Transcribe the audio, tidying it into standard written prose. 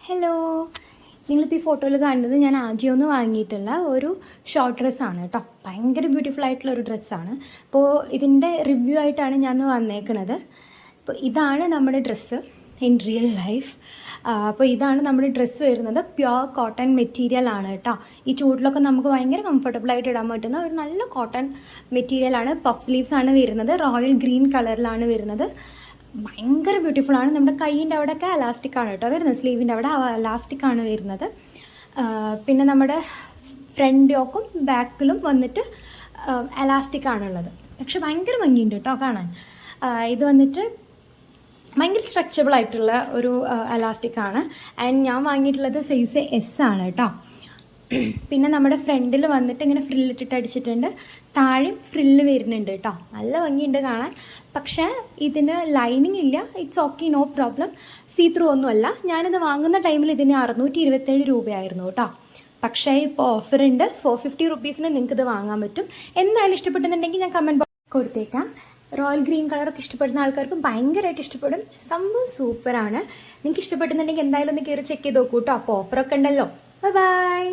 Hello, നിങ്ങളിപ്പോൾ ഈ ഫോട്ടോയിൽ കാണുന്നത് ഞാൻ ആജിയോന്ന് വാങ്ങിയിട്ടുള്ള ഒരു ഷോർട്ട് ഡ്രസ്സാണ് കേട്ടോ. ഭയങ്കര ബ്യൂട്ടിഫുൾ ആയിട്ടുള്ള ഒരു ഡ്രസ്സാണ്. അപ്പോൾ ഇതിൻ്റെ റിവ്യൂ ആയിട്ടാണ് ഞാൻ വന്നേക്കുന്നത്. അപ്പോൾ ഇതാണ് നമ്മുടെ ഡ്രസ്സ് ഇൻ റിയൽ ലൈഫ്. അപ്പോൾ ഇതാണ് നമ്മുടെ ഡ്രസ്സ് വരുന്നത്. പ്യുവർ കോട്ടൺ മെറ്റീരിയൽ ആണ് കേട്ടോ. ഈ ചൂടിലൊക്കെ നമുക്ക് ഭയങ്കര കംഫർട്ടബിളായിട്ട് ഇടാൻ പറ്റുന്ന ഒരു നല്ല കോട്ടൺ മെറ്റീരിയലാണ്. പഫ് സ്ലീവ്സ് ആണ് വരുന്നത്. റോയൽ ഗ്രീൻ കളറിലാണ് വരുന്നത്. ഭയങ്കര ബ്യൂട്ടിഫുള്ളാണ്. നമ്മുടെ കൈയിൻ്റെ അവിടെയൊക്കെ അലാസ്റ്റിക്കാണ് കേട്ടോ വരുന്നത്. സ്ലീവിൻ്റെ അവിടെ അലാസ്റ്റിക്കാണ് വരുന്നത്. പിന്നെ നമ്മുടെ ഫ്രണ്ട് യോക്കും ബാക്കിലും വന്നിട്ട് അലാസ്റ്റിക്കാണുള്ളത്. പക്ഷെ ഭയങ്കര ഭംഗിയുണ്ട് കേട്ടോ കാണാൻ. ഇത് വന്നിട്ട് ഭയങ്കര സ്ട്രെച്ചബിൾ ആയിട്ടുള്ള ഒരു അലാസ്റ്റിക്കാണ്. ആൻഡ് ഞാൻ വാങ്ങിയിട്ടുള്ളത് സൈസ് എസ് ആണ് കേട്ടോ. പിന്നെ നമ്മുടെ ഫ്രണ്ടിൽ വന്നിട്ട് ഇങ്ങനെ ഫ്രില്ലിട്ടിട്ട് അടിച്ചിട്ടുണ്ട്. താഴെയും ഫ്രില്ല് വരുന്നുണ്ട് കേട്ടോ. നല്ല ഭംഗിയുണ്ട് കാണാൻ. പക്ഷേ ഇതിന് ലൈനിങ് ഇല്ല. It's okay, no problem. See through ഒന്നുമല്ല. ഞാനിത് വാങ്ങുന്ന ടൈമിൽ ഇതിന് 627 രൂപയായിരുന്നു കേട്ടോ. പക്ഷേ ഇപ്പോൾ ഓഫറുണ്ട്. 450 റുപ്പീസിന് നിങ്ങൾക്കിത് വാങ്ങാൻ പറ്റും. എന്തായാലും ഇഷ്ടപ്പെടുന്നുണ്ടെങ്കിൽ ഞാൻ കമൻറ്റ് ബോക്സ് കൊടുത്തേക്കാം. റോയൽ ഗ്രീൻ കളറൊക്കെ ഇഷ്ടപ്പെടുന്ന ആൾക്കാർക്ക് ഭയങ്കരമായിട്ട് ഇഷ്ടപ്പെടും. സംഭവം സൂപ്പറാണ്. നിങ്ങൾക്ക് ഇഷ്ടപ്പെടുന്നുണ്ടെങ്കിൽ എന്തായാലും ഒന്ന് കയറി ചെക്ക് ചെയ്ത് നോക്കൂ കേട്ടോ. അപ്പോൾ ഓഫറൊക്കെ ഉണ്ടല്ലോ. ബൈ.